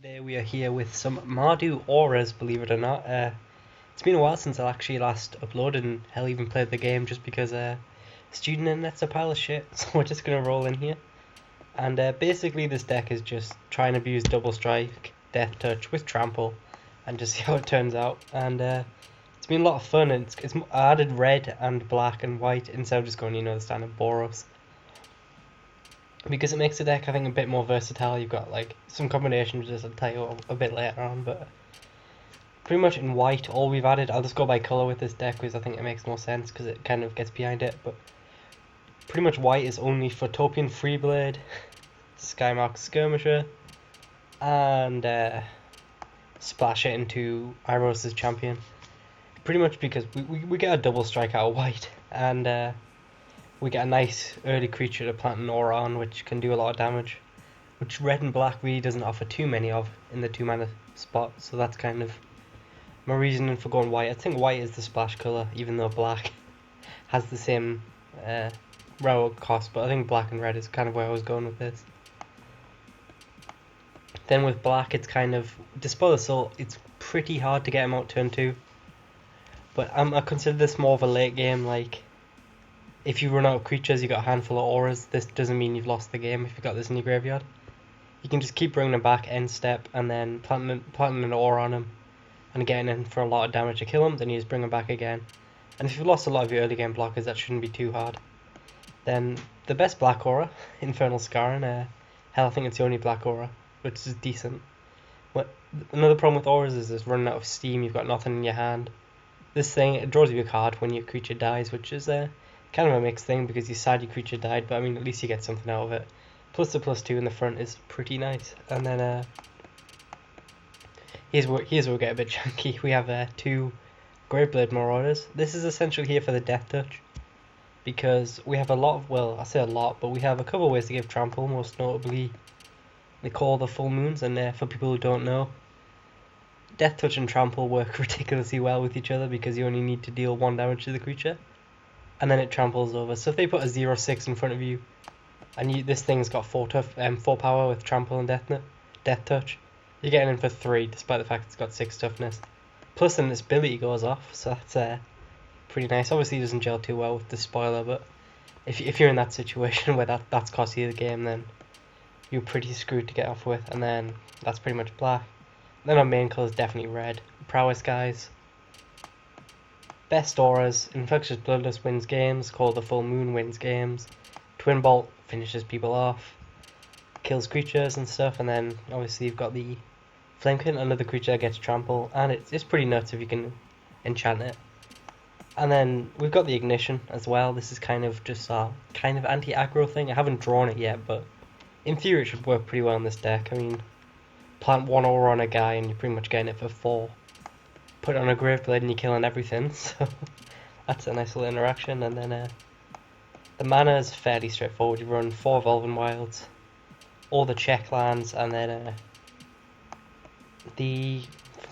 Today we are here with some Mardu auras, believe it or not. It's been a while since I actually last uploaded and hell even played the game just because student internet's a pile of shit, so we're just going to roll in here. And basically this deck is just try and abuse double strike, death touch with trample and just see how it turns out. And it's been a lot of fun. And I added red and black and white instead of just going, the standard Boros. Because it makes the deck, I think, a bit more versatile. You've got like some combinations, which I'll tell you a bit later on, but pretty much in white, all we've added, I'll just go by colour with this deck because I think it makes more sense because it kind of gets behind it, but pretty much white is only for Topian Freeblade, Skymark Skirmisher, and splash it into Iros' Champion. Pretty much because we get a double strike out of white, and we get a nice early creature to plant an aura on, which can do a lot of damage, which red and black really doesn't offer too many of in the 2-mana spot, so that's kind of my reasoning for going white. I think white is the splash colour, even though black has the same row cost, but I think black and red is kind of where I was going with this. Then with black, it's kind of Dispel the Soul. It's pretty hard to get him out turn 2, but I consider this more of a late game, like if you run out of creatures, you got a handful of auras. This doesn't mean you've lost the game if you've got this in your graveyard. You can just keep bringing them back end step and then planting an aura on him and getting in for a lot of damage to kill him. Then you just bring him back again. And if you've lost a lot of your early game blockers, that shouldn't be too hard. Then the best black aura, Infernal Scarring. Hell, I think it's the only black aura, which is decent. Another problem with auras is it's running out of steam. You've got nothing in your hand. This thing, it draws you a card when your creature dies, which is kind of a mixed thing because you sad your creature died, but I mean at least you get something out of it. Plus the +2 in the front is pretty nice. And then here's where we get a bit chunky. We have 2 Graveblade Marauders. This is essentially here for the death touch because we have a lot of, well, I say a lot, but we have a couple of ways to give trample. Most notably, they call the full moons, and for people who don't know, death touch and trample work ridiculously well with each other because you only need to deal 1 damage to the creature and then it tramples over. So if they put a 0/6 in front of you and this thing's got 4 power with trample and death touch, you're getting in for 3 despite the fact it's got 6 toughness. Plus then its ability goes off, so that's pretty nice. Obviously it doesn't gel too well with the spoiler, but if you're in that situation where that's cost you the game, then you're pretty screwed to get off with. And then that's pretty much black. Then our main colour is definitely red. Prowess guys. Best auras, Infectious Bloodlust wins games, Call the Full Moon wins games, Twin Bolt finishes people off, kills creatures and stuff, and then obviously you've got the Flamekin, another creature that gets trample, and it's pretty nuts if you can enchant it. And then we've got the Ignition as well. This is kind of just a kind of anti-aggro thing. I haven't drawn it yet, but in theory it should work pretty well in this deck. I mean, plant 1 aura on a guy and you're pretty much getting it for 4. Put it on a Graveblade and you're killing everything, so that's a nice little interaction. And then the mana is fairly straightforward. You run 4 Evolving Wilds, all the check lands, and then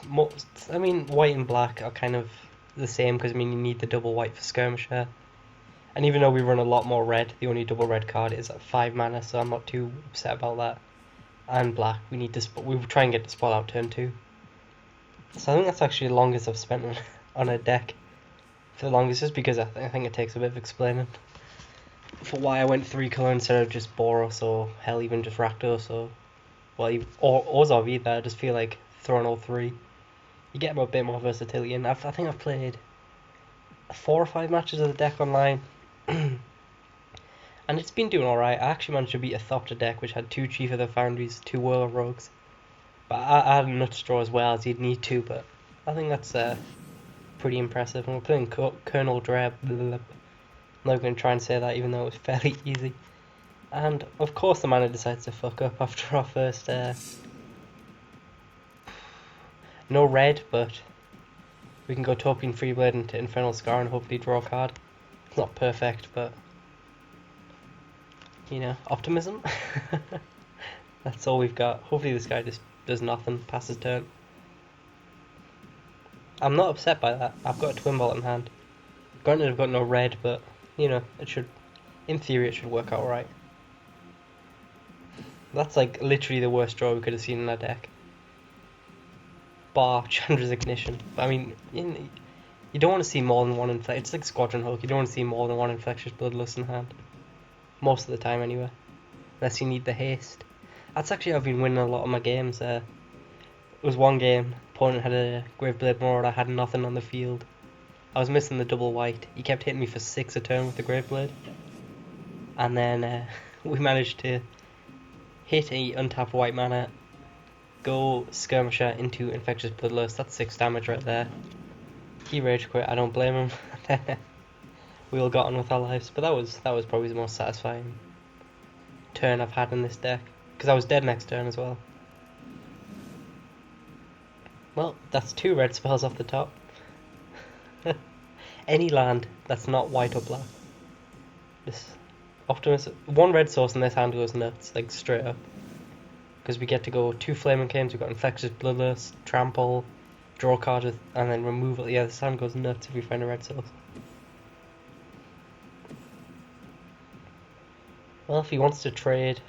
white and black are kind of the same because you need the double white for Skirmisher. And even though we run a lot more red, the only double red card is at 5 mana, so I'm not too upset about that. And black, we try and get the spot out turn 2. So I think that's actually the longest I've spent on a deck for the longest, just because I think it takes a bit of explaining for why I went 3 colour instead of just Boros or hell even just Rakdos or Orzhov either. I just feel like throwing all 3, you get a bit more versatility. And I think I've played 4 or 5 matches of the deck online and it's been doing alright. I actually managed to beat a Thopter deck which had 2 Chief of the Foundries, 2 Whirler Rogues. But I had a Nuts draw as well, as you'd need to, but I think that's pretty impressive. And we're playing Colonel Dreb. I'm not going to try and say that, even though it was fairly easy. And of course the mana decides to fuck up after our first no red, but we can go Topian Freeblade into Infernal Scar and hopefully draw a card. It's not perfect, but optimism. That's all we've got. Hopefully this guy just does nothing, passes turn. I'm not upset by that. I've got a Twin Bolt in hand. Granted I've got no red, but it should, in theory it should work out right. That's like literally the worst draw we could have seen in our deck. bar Chandra's Ignition. But I mean, you don't want to see more than one inflection. It's like Squadron Hulk. You don't want to see more than one infectious bloodlust in hand. Most of the time, anyway. Unless you need the haste. That's actually how I've been winning a lot of my games. It was one game, opponent had a Graveblade Marauder, I had nothing on the field. I was missing the double white. He kept hitting me for 6 a turn with the Graveblade. And then we managed to hit a untapped white mana, go Skirmisher into Infectious Bloodlust. That's 6 damage right there. He rage quit, I don't blame him. We all got on with our lives, but that was probably the most satisfying turn I've had in this deck. Because I was dead next turn as well. Well, that's 2 red spells off the top. Any land that's not white or black. This Optimus, 1 red source in this hand goes nuts, like straight up. Because we get to go 2 Flaming Canes, we've got Infectious Bloodlust, Trample, draw a card, and then removal. Yeah, this hand goes nuts if we find a red source. Well, if he wants to trade...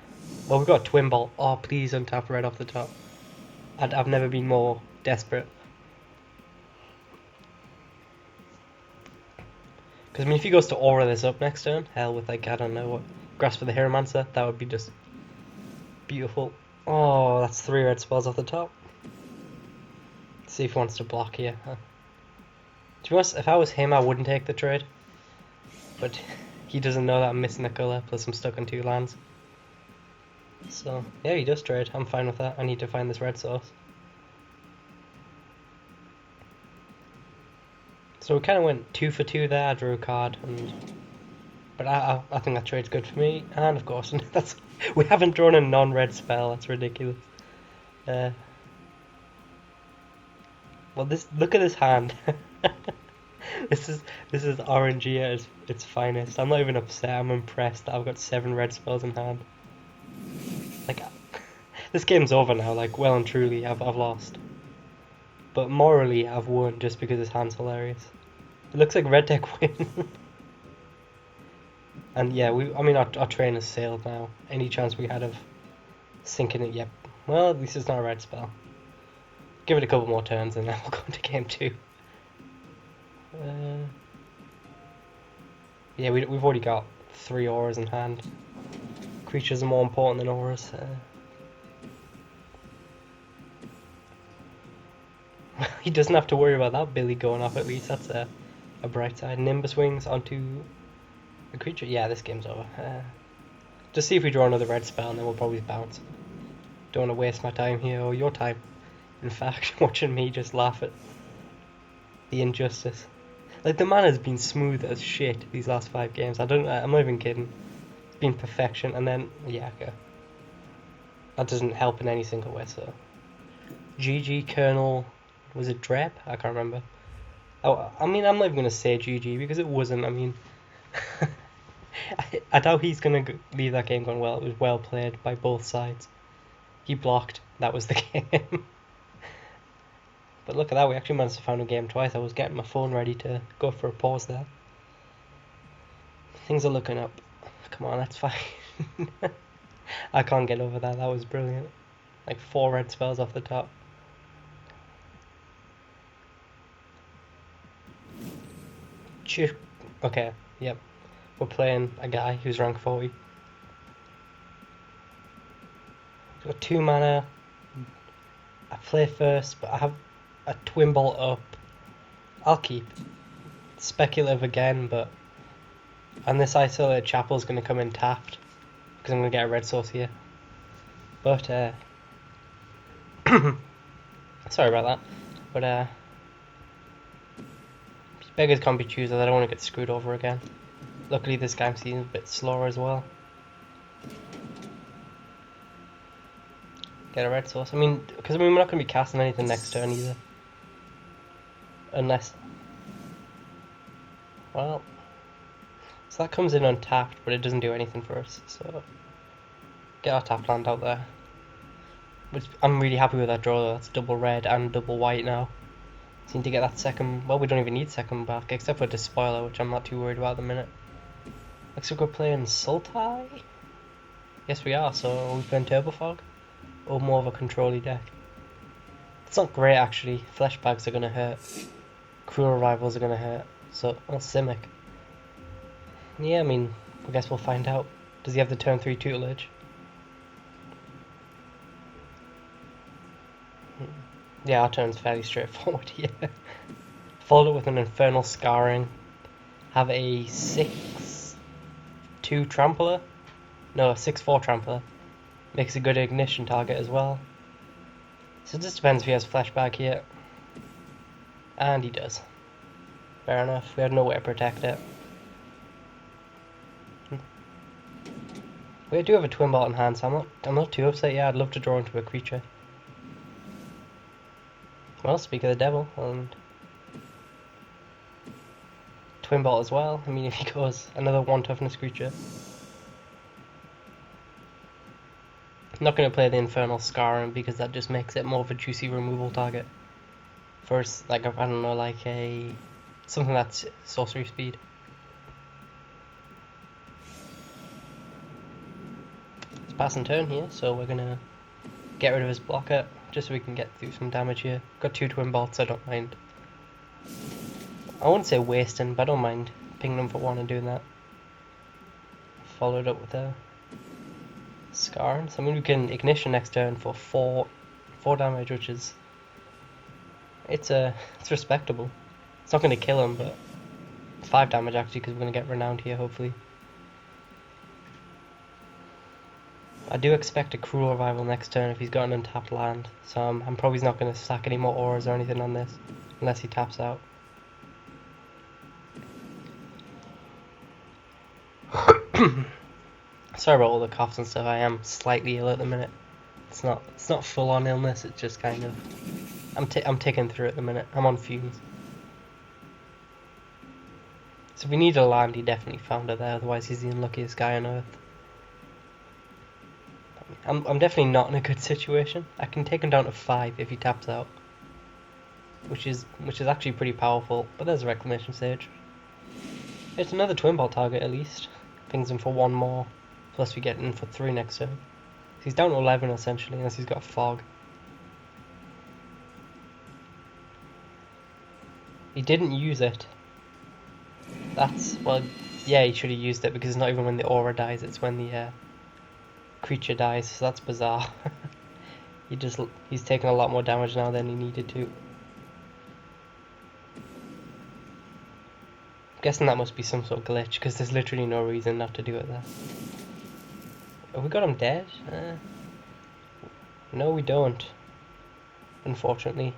Well, we've got Twin Bolt. Oh, please untap red off the top. I've never been more desperate. Because, I mean, if he goes to aura this up next turn, hell with, like, I don't know what, Grasp of the Hieromancer, that would be just beautiful. Oh, that's 3 red spells off the top. Let's see if he wants to block here. To be honest, if I was him, I wouldn't take the trade. But he doesn't know that I'm missing the colour, plus I'm stuck on 2 lands. So, yeah, he does trade. I'm fine with that. I need to find this red source. So we kind of went 2 for 2 there. I drew a card, but I think that trade's good for me. And of course, we haven't drawn a non-red spell. That's ridiculous. Well, look at this hand. This is RNG at its finest. I'm not even upset. I'm impressed that I've got 7 red spells in hand. Like, this game's over now. Like, well and truly, I've lost. But morally, I've won just because this hand's hilarious. It looks like red deck win. And yeah, our train has sailed now. Any chance we had of sinking it? Yep. Well, at least it's not a red spell. Give it a couple more turns and then we'll go into game 2. Yeah, we've already got 3 auras in hand. Creatures are more important than auras. He doesn't have to worry about that Billy going off, at least. That's a bright side. Nimbus Wings onto a creature. Yeah, this game's over. Just see if we draw another red spell and then we'll probably bounce. Don't want to waste my time here, or your time. In fact, watching me just laugh at the injustice. Like, the mana's been smooth as shit these last 5 games. I'm not even kidding. It's been perfection, and then, yeah, okay. That doesn't help in any single way, so. GG Colonel, was it Drep? I can't remember. Oh, I mean, I'm not even going to say GG, because it wasn't, I mean. I doubt he's going to leave that game going, well, it was well played by both sides. He blocked, that was the game. But look at that, we actually managed to find a game twice. I was getting my phone ready to go for a pause there. Things are looking up. Come on, that's fine. I can't get over that, that was brilliant. Like 4 red spells off the top. Okay, yep. We're playing a guy who's rank 40. We've got 2 mana. I play first, but I have a Twin Bolt up. I'll keep. Speculative again, but... And this Isolated Chapel's going to come in tapped, because I'm going to get a red source here. But, sorry about that. But, beggars can't be choosers. I don't want to get screwed over again. Luckily, this game seems a bit slower as well. Get a red source. I mean, because we're not going to be casting anything next turn either. Unless... Well... So that comes in untapped, but it doesn't do anything for us, so... Get our tap land out there. Which I'm really happy with that draw though. That's double red and double white now. Seem to get that second... Well, we don't even need second back, except for Despoiler, which I'm not too worried about at the minute. Looks like we're playing Sultai? Yes, we are, so are we playing Turbo Fog? Or more of a control-y deck? It's not great actually. Fleshbags are gonna hurt. Cruel rivals are gonna hurt. So, well, Simic. Yeah, I mean, I guess we'll find out. Does he have the turn 3 tutelage? Yeah, our turn's fairly straightforward here. Follow it with an Infernal Scarring. Have a 6-2 Trampler? No, a 6-4 Trampler. Makes a good ignition target as well. So it just depends if he has Flashback here. And he does. Fair enough, we had no way to protect it. We do have a Twin Bolt in hand, so I'm not too upset. Yeah, I'd love to draw into a creature. Well, speak of the devil, and Twin Bolt as well. I mean, if he goes another 1 toughness creature. I'm not going to play the Infernal Scarring because that just makes it more of a juicy removal target. First, like, I don't know, like something that's sorcery speed. It's passing turn here, so we're going to get rid of his blocker just so we can get through some damage here. Got 2 Twin Bolts, I don't mind. I wouldn't say wasting, but I don't mind pinging them for 1 and doing that. Followed up with a Scar. So I mean we can Ignition next turn for 4 damage, which is it's respectable. It's not going to kill him, but 5 damage actually, because we're going to get Renowned here hopefully. I do expect a Cruel Revival next turn if he's got an untapped land, so I'm probably not going to stack any more auras or anything on this unless he taps out. Sorry about all the coughs and stuff. I am slightly ill at the minute. It's not full on illness. It's just kind of I'm ticking through at the minute. I'm on fumes. So if we need a land, he definitely found it there. Otherwise, he's the unluckiest guy on earth. I'm definitely not in a good situation. I can take him down to 5 if he taps out, which is actually pretty powerful. But there's a Reclamation Sage. It's another Twin Bolt target at least. Pings him for 1 more. Plus we get in for 3 next turn. So he's down to 11 essentially, unless he's got a Fog. He didn't use it. Well, yeah, he should have used it because it's not even when the aura dies, it's when the creature dies, so that's bizarre. He's taking a lot more damage now than he needed to. I'm guessing that must be some sort of glitch, because there's literally no reason not to do it there. Have we got him dead? No, we don't. Unfortunately,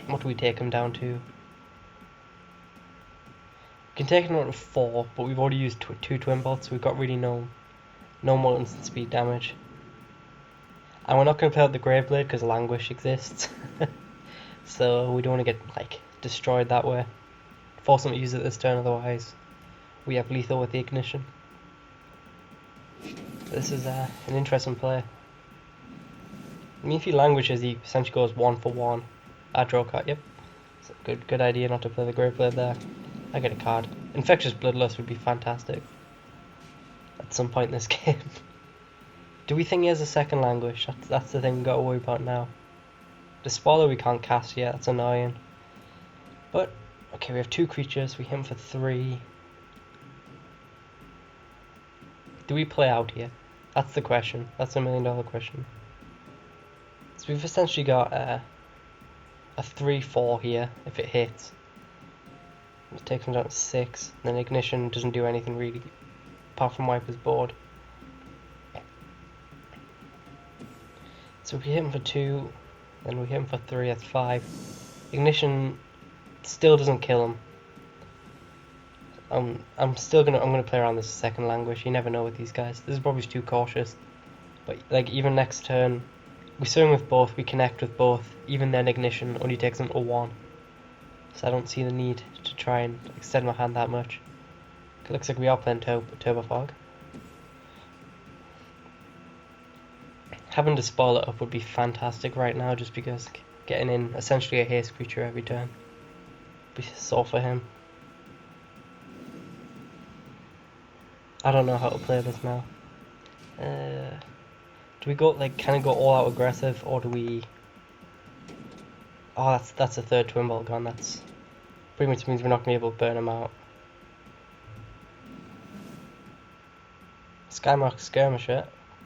what do we take him down to? We can take him down to 4, but we've already used 2 Twin Bolts, so we've got really no more instant speed damage. And we're not going to play out the Graveblade because Languish exists. So we don't want to get destroyed that way. Force him to use it this turn, otherwise we have lethal with the Ignition. This is an interesting play. I mean, if he languishes, he essentially goes 1 for 1. I draw a card, yep. It's a good idea not to play the Graveblade there. I get a card. Infectious Bloodlust would be fantastic at some point in this game. Do we think he has a second Languish? That's the thing we've got to worry about now. The Spoiler we can't cast yet, that's annoying. But, okay, we have 2 creatures, we hit him for 3. Do we play out here? That's the question. That's a $1 million question. So we've essentially got a 3-4 here, if it hits. It takes him down to 6, and then Ignition doesn't do anything really, apart from wipe his board. So if we hit him for 2, then we hit him for 3, that's 5. Ignition still doesn't kill him. I'm gonna play around this second Languish. You never know with these guys. This is probably too cautious. But even next turn, we swing with both, we connect with both. Even then, Ignition only takes them to 1. So I don't see the need to try and extend my hand that much. It looks like we are playing Turbo Fog. Having to spoil it up would be fantastic right now, just because getting in essentially a haste creature every turn would be so for him. I don't know how to play this now. Do Do we go, like, kind of go all out aggressive, or do we... Oh, that's a third twin bolt gone. That's pretty much means we're not going to be able to burn him out. Skymark Skirmisher.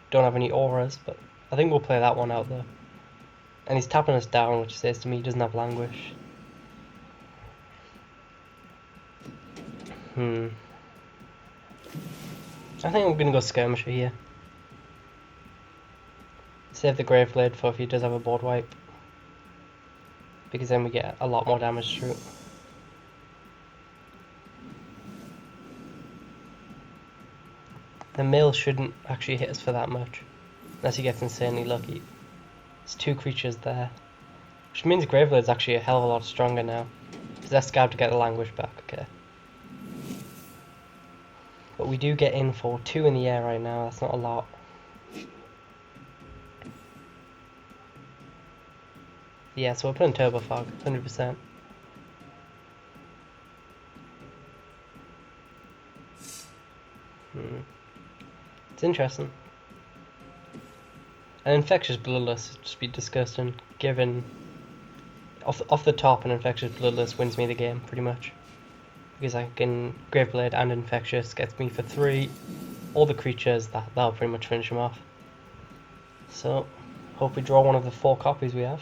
Don't have any auras, but I think we'll play that one out though. And he's tapping us down, which says to me he doesn't have Languish. I think I'm going to go Skirmisher here. Save the Graveblade for if he does have a board wipe. Because then we get a lot more damage through. The mill shouldn't actually hit us for that much. Unless he gets insanely lucky. There's 2 creatures there. Which means Graveblade's actually a hell of a lot stronger now. Because that's scared to get the Languish back, okay. But we do get in for 2 in the air right now, that's not a lot. Yeah, so we're putting Turbo Fog, 100%. It's interesting. An Infectious Bloodlust would just be disgusting, given... Off the top, an Infectious Bloodlust wins me the game, pretty much. Because I can Graveblade and Infectious gets me for 3. All the creatures, that'll pretty much finish them off. So, hope we draw one of the 4 copies we have.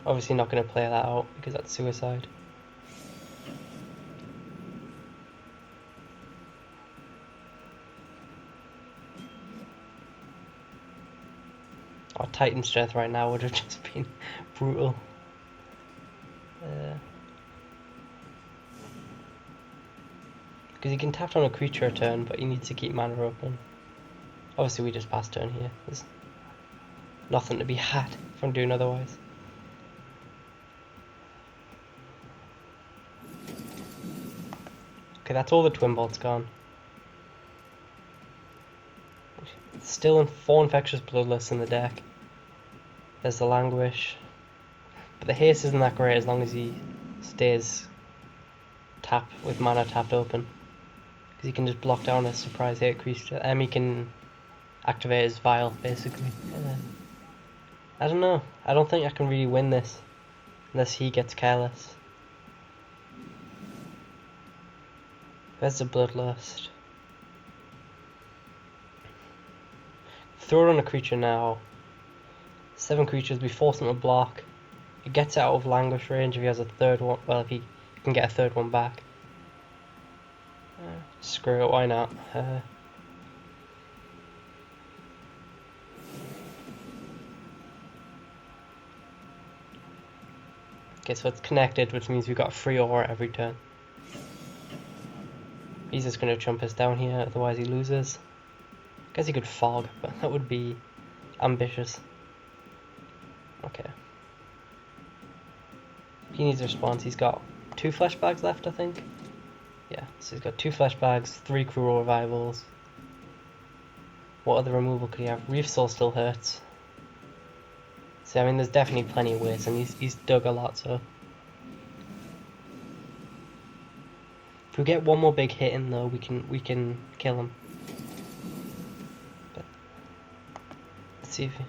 Obviously not going to play that out, because that's suicide. Our Titan Strength right now would have just been brutal. Because he can tap on a creature a turn, but he needs to keep mana open. Obviously we just pass turn here. There's nothing to be had from doing otherwise. Okay, that's all the Twin Bolts gone. Still in 4 Infectious Bloodlusts in the deck. There's the Languish. But the haste isn't that great as long as he stays with mana tapped open. Because he can just block down a surprise hit creature. He can activate his Vial, basically. I don't know. I don't think I can really win this unless he gets careless. There's the Bloodlust. Throw it on a creature now. 7 creatures, we force him to block. He gets out of Languish range if he has a third one. Well, if he can get a third one back. Screw it, why not? Okay, so it's connected, which means we've got a free aura every turn. He's just going to chump us down here, otherwise he loses. Guess he could fog, but that would be ambitious. Okay. He needs a response. He's got 2 flesh bags left, I think. Yeah, so he's got 2 flesh bags, 3 cruel revivals. What other removal could he have? Reef Soul still hurts. See, I mean, there's definitely plenty of ways, and he's dug a lot, so. If we get one more big hit in, though, we can kill him. But let's see if he...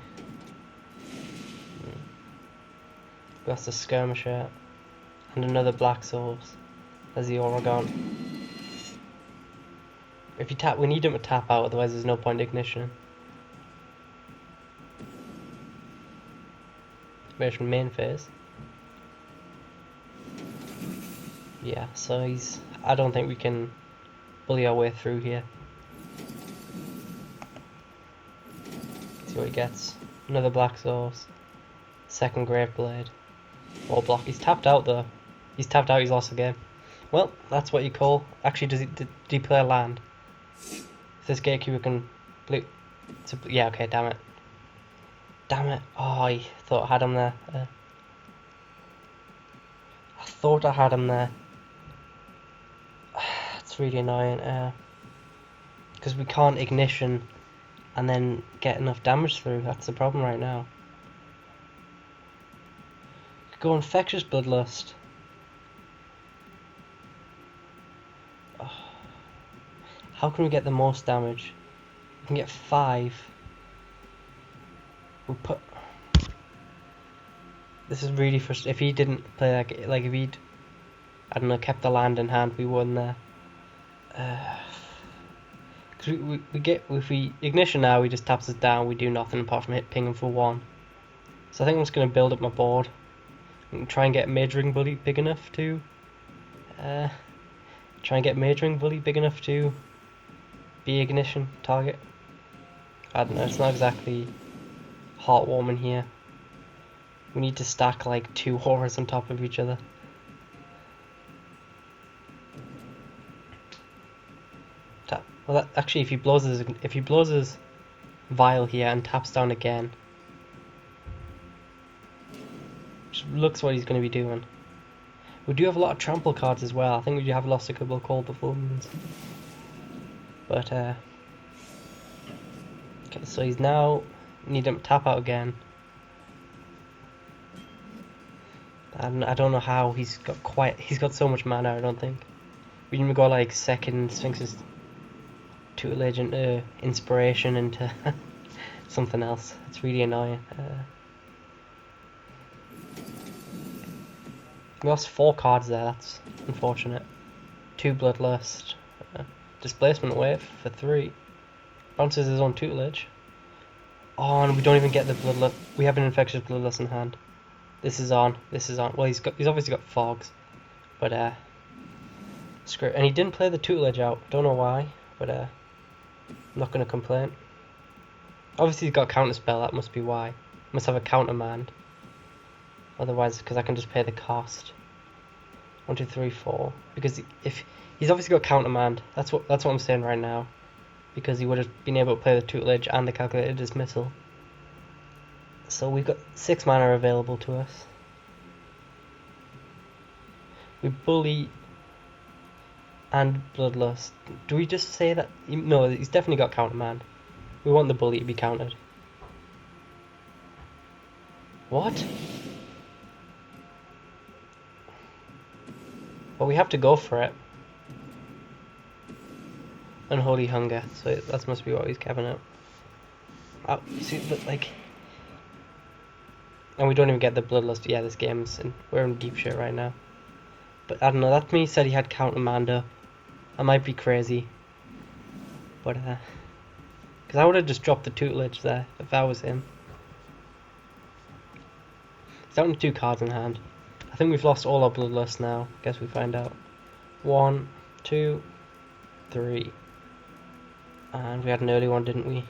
That's the Skirmisher. And another Black Souls. There's the Oregon. If you tap, we need him to tap out, otherwise there's no point ignition. Maybe from main phase. Yeah, so he's... I don't think we can bully our way through here. See what he gets. Another Black Souls. Second Graveblade. Or block. He's tapped out though. He's tapped out, he's lost the game. Well, that's what you call... Actually, did he play a land? If this gatekeeper can... Yeah, okay, damn it. Damn it. Oh, I thought I had him there. I thought I had him there. It's really annoying. Because we can't ignition and then get enough damage through. That's the problem right now. Go Infectious Bloodlust. Oh. How can we get the most damage? We can get 5. We put. This is really frustrating. If he didn't play like if he'd, I don't know, kept the land in hand, we won there. Cause we get, if we ignition now, he just taps us down. We do nothing apart from ping him for 1. So I think I'm just gonna build up my board and try and get majoring bully big enough to. Try and get majoring bully big enough to be ignition target. I don't know. It's not exactly heartwarming here. We need to stack like 2 horrors on top of each other. Well, actually, if he blows his vial here and taps down again, which looks what he's going to be doing. We do have a lot of trample cards as well. I think we do have lost a couple of cold performance. But okay, so he's now need him to tap out again. And I don't know how he's got so much mana. I don't think we didn't go like second Sphinx's tutelage into inspiration into something else. It's really annoying. We lost 4 cards there. That's unfortunate. 2 bloodlust, displacement wave for 3. Bounces his own tutelage. Oh, and we don't even get the bloodlust. We have an infectious bloodlust in hand. This is on. Well, he's obviously got fogs, but screw it. And he didn't play the tutelage out. Don't know why, but I'm not gonna complain. Obviously he's got a counter spell. That must be why. Must have a countermand. Otherwise, because I can just pay the cost. 1, 2, 3, 4. Because if he's obviously got countermand, that's what I'm saying right now. Because he would have been able to play the tutelage and the calculated dismissal. So we've got 6 mana available to us. We bully and bloodlust. Do we just say that? No, he's definitely got countermand. We want the bully to be countered. What? Well, we have to go for it. Unholy hunger. So that must be what he's giving it. Oh, see, but like. And we don't even get the bloodlust. Yeah, this game's we're in deep shit right now. But I don't know. That to me said he had countermand up. I might be crazy. But because I would have just dropped the tutelage there if I was him. He's down to 2 cards in hand. I think we've lost all our bloodlust now. Guess we find out. 1, 2, 3. And we had an early one, didn't we?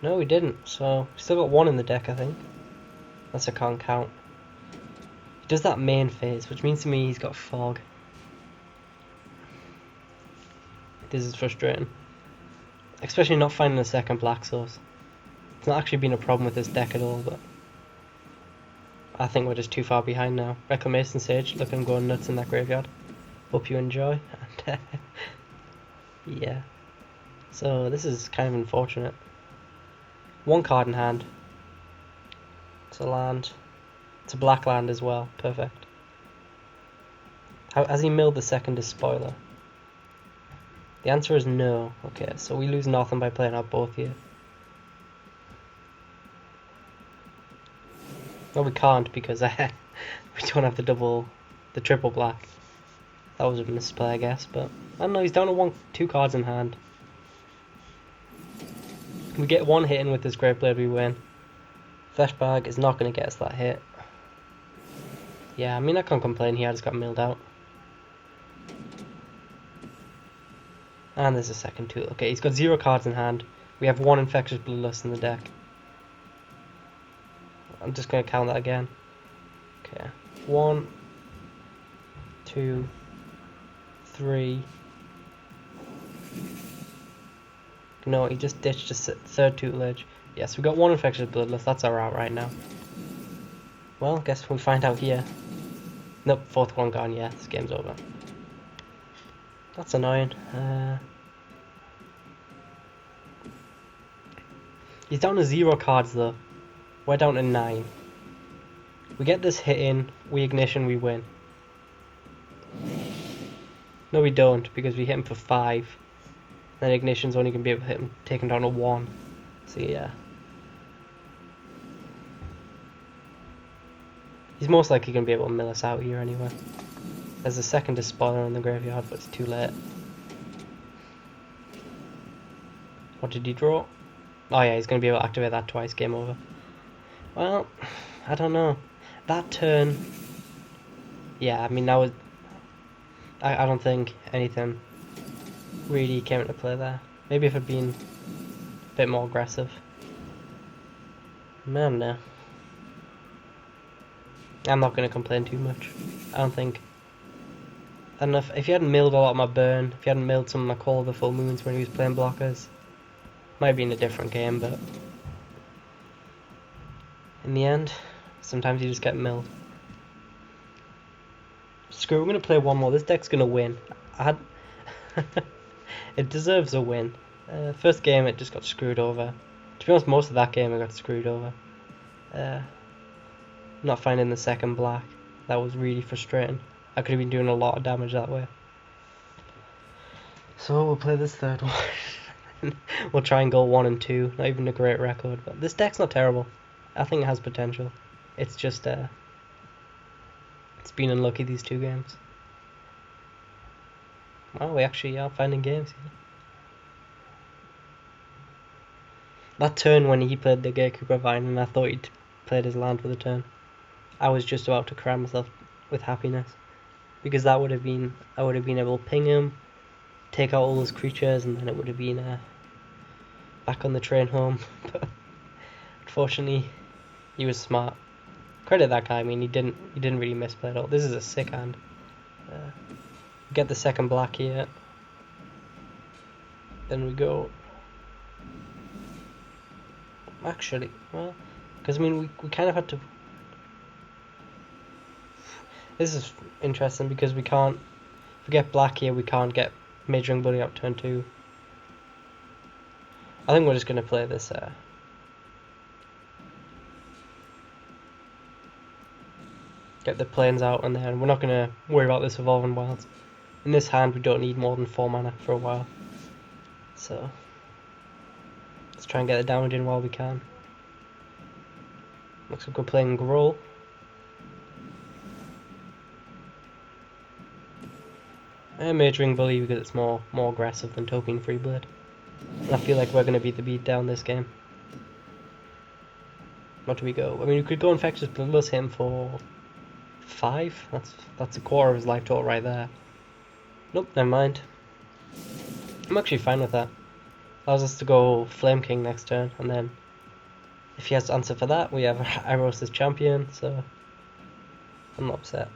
No, we didn't. So we still got 1 in the deck, I think. Unless I can't count. He does that main phase, which means to me he's got fog. This is frustrating. Especially not finding a second black source. It's not actually been a problem with this deck at all, but I think we're just too far behind now. Reclamation Sage, look, I'm going nuts in that graveyard. Hope you enjoy. Yeah. So this is kind of unfortunate. 1 card in hand. It's a land. It's a black land as well. Perfect. Has he milled the second Despoiler? The answer is no. Okay, so we lose nothing by playing out both here. No, we can't because we don't have the triple black. That was a misplay, I guess, but I don't know, he's down to 2 cards in hand. We get 1 hit in with this Great Blade, we win. Fleshbag is not going to get us that hit. Yeah, I mean, I can't complain here, I just got milled out. And there's a second tool. Okay, he's got 0 cards in hand. We have 1 Infectious Bloodlust in the deck. I'm just going to count that again. Okay, 1, 2, 3. No, he just ditched his 3rd tutelage. Yes, we got 1 Infectious Bloodlust. That's our route right now. Well, guess we'll find out here. Nope, 4th one gone. Yeah, this game's over. That's annoying. He's down to 0 cards though. We're down to 9. We get this hit in, we ignition, we win. No, we don't, because we hit him for 5. Then ignition's only going to be able to hit him, take him down to 1. So yeah. He's most likely going to be able to mill us out here anyway. There's a second Despoiler in the graveyard, but it's too late. What did he draw? Oh yeah, he's going to be able to activate that twice, game over. Well, I don't know. That turn... Yeah, I mean, that was... I don't think anything really came into play there. Maybe if I'd been a bit more aggressive. Man, no. I'm not going to complain too much. I don't think... enough. If he hadn't milled a lot of my burn, if he hadn't milled some of my Call of the Full Moons when he was playing blockers, might have been a different game, but in the end, sometimes you just get milled. Screw it, we're going to play one more. This deck's going to win. It deserves a win. First game, it just got screwed over. To be honest, most of that game, I got screwed over. Not finding the second black. That was really frustrating. I could have been doing a lot of damage that way. So we'll play this third one. We'll try and go 1 and 2. Not even a great record, but this deck's not terrible. I think it has potential. It's just it's been unlucky these 2 games. Well, we actually are finding games here. That turn when he played the Gatekeeper Vine and I thought he'd played his land for the turn, I was just about to cram myself with happiness. Because that would have been, I would have been able to ping him, take out all those creatures, and then it would have been back on the train home. But unfortunately, he was smart. Credit that guy. I mean, he didn't really misplay at all. This is a sick hand. Get the second black here. Then we go. Actually, well, because I mean, we kind of had to. This is interesting because we can't. If we get black here, we can't get Majoring Bully up turn 2. I think we're just gonna play this. Get the planes out, and then we're not gonna worry about this Evolving Wilds. In this hand, we don't need more than 4 mana for a while. So let's try and get the damage in while we can. Looks like we're playing Growl. Majoring Bully because it's more aggressive than Token Freeblade. And I feel like we're going to beat the beat down this game. What do we go? I mean, we could go Infectious Bloodlust him for 5. That's a quarter of his life total right there. Nope, never mind. I'm actually fine with that. Allows us to go Flame King next turn, and then if he has to answer for that, we have Iros' champion, so I'm not upset.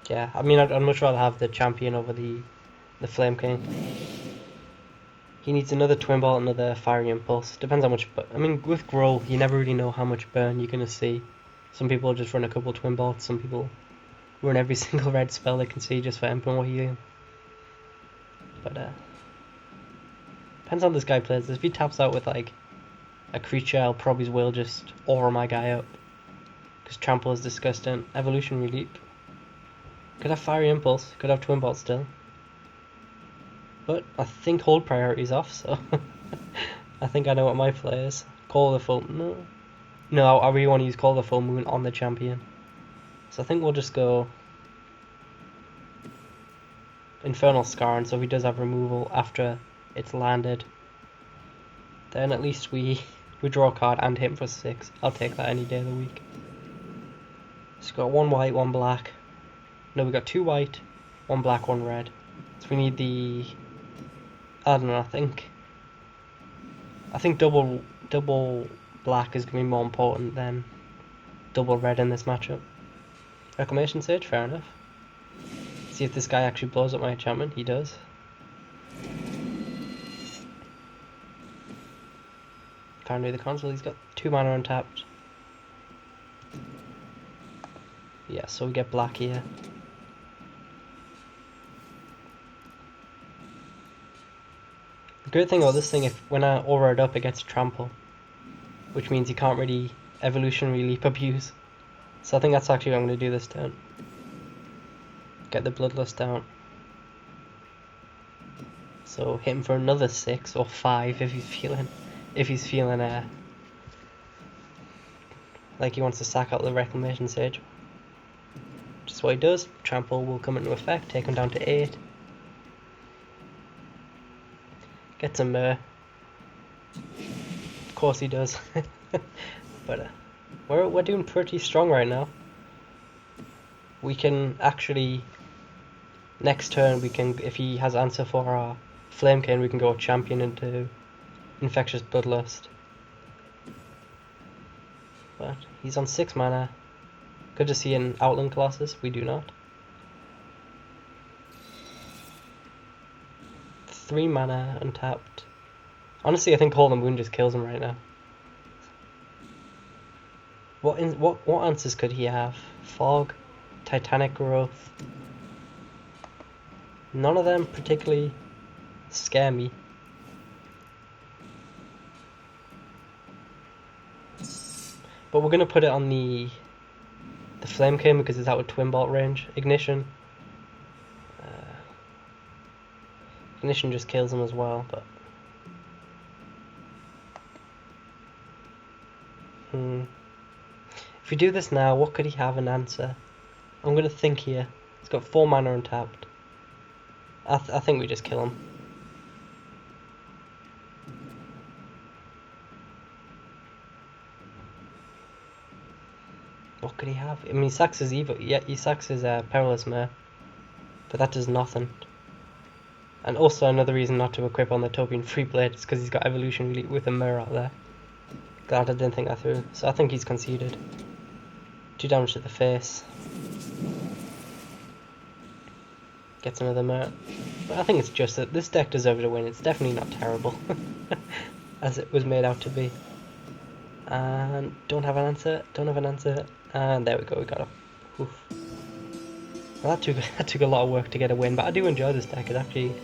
Yeah, I mean, I'd much rather have the champion over the Flame King. He needs another Twin Bolt, another Fiery Impulse. Depends how much, but I mean, with Growl, you never really know how much burn you're going to see. Some people just run a couple Twin Bolts, some people run every single red spell they can see just for Emperor or healing. But, depends how this guy plays. If he taps out with, like, a creature, I'll probably will just aura my guy up. Because Trample is disgusting. Evolutionary Leap. Could have Fiery Impulse, could have Twin Bolt still. But I think Hold Priority's off, so I think I know what my play is. Call the Full... No, I really want to use Call the Full Moon on the champion. So I think we'll just go Infernal Scar, and so if he does have removal after it's landed, then at least we draw a card and hit him for 6. I'll take that any day of the week. Just got 1 white, 1 black. No, we got 2 white, 1 black, 1 red. So we need the... I don't know, I think double black is going to be more important than double red in this matchup. Reclamation Sage, fair enough. See if this guy actually blows up my enchantment. He does. Can't do the console. He's got 2 mana untapped. Yeah, so we get black here. The great thing about this thing, when I aura it up, it gets Trample, which means you can't really Evolutionary Leap abuse. So I think that's actually what I'm going to do this turn. Get the Bloodlust down. So hit him for another 6 or 5 if he's feeling like he wants to sack out the Reclamation Sage. Which is what he does. Trample will come into effect, take him down to 8. Gets him of course he does. But we're doing pretty strong right now. We can actually, next turn, we can, if he has answer for our Flame Cane, we can go champion into Infectious Bloodlust. But he's on 6 mana. Good to see an Outland Colossus. We do not. 3 mana untapped. Honestly, I think Hold and Wound just kills him right now. What answers could he have? Fog, Titanic Growth. None of them particularly scare me. But we're gonna put it on the Flame Cane because it's out of Twin Bolt range. Ignition. Ignition just kills him as well, but if we do this now, what could he have an answer? I'm gonna think here. He's got 4 mana untapped. I think we just kill him. What could he have? I mean, he sacks his evil. Yeah, he sacks his Perilous Mare, but that does nothing. And also another reason not to equip on the Topian Free Blade is because he's got Evolution Elite with a mirror out there. Glad I didn't think that through. So I think he's conceded. 2 damage to the face. Gets another mirror. But I think it's just that this deck deserves a win. It's definitely not terrible, as it was made out to be. And don't have an answer. Don't have an answer. And there we go. We got a. Oof. Well, that took a lot of work to get a win, but I do enjoy this deck. It's actually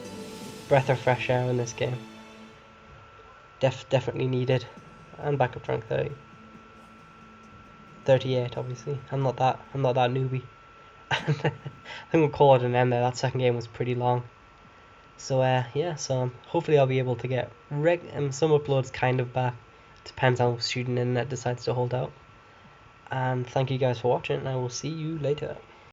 breath of fresh air in this game. Definitely needed. And backup rank 30. 38, obviously. I'm not that newbie. I think we'll call it an end there. That second game was pretty long. So yeah. So hopefully I'll be able to get some uploads kind of back. Depends how student internet decides to hold out. And thank you guys for watching, and I will see you later.